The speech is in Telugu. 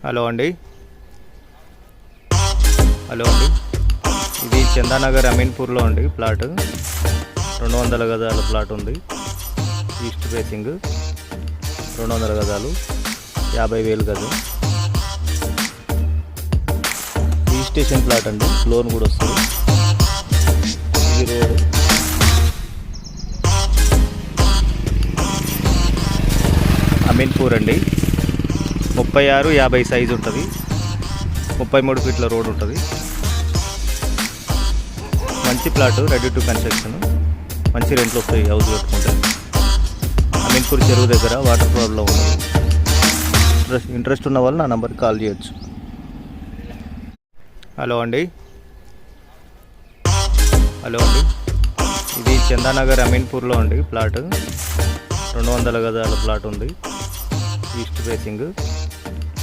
హలో అండి. ఇది చందానగర్ అమీన్పూర్లో అండి ప్లాట్. 200 గజాల ప్లాట్ ఉంది. ఈస్ట్ ఫేసింగ్ 200 గజాలు, 50,000 గజం. రిజిస్ట్రేషన్ ప్లాట్ అండి, లోన్ కూడా వస్తుంది. ఇది రోడ్. అమీన్పూర్ అండి. 36-50 సైజు ఉంటుంది. 33 ఫీట్ల రోడ్ ఉంటుంది. మంచి ప్లాట్, రెడీ టు కన్స్ట్రక్షన్. మంచి రెంట్లు వస్తాయి హౌస్ కట్టుకుంటే. అమీన్పూర్ చెరువు దగ్గర వాటర్ ప్రాబ్లం ఉన్నది. ఇంట్రెస్ట్ ఉన్న వాళ్ళు నా నంబర్కి కాల్ చేయొచ్చు. హలో అండి. ఇది చందానగర్ అమీన్పూర్లో అండి ప్లాట్. 200 గజాల ప్లాట్ ఉంది. East facing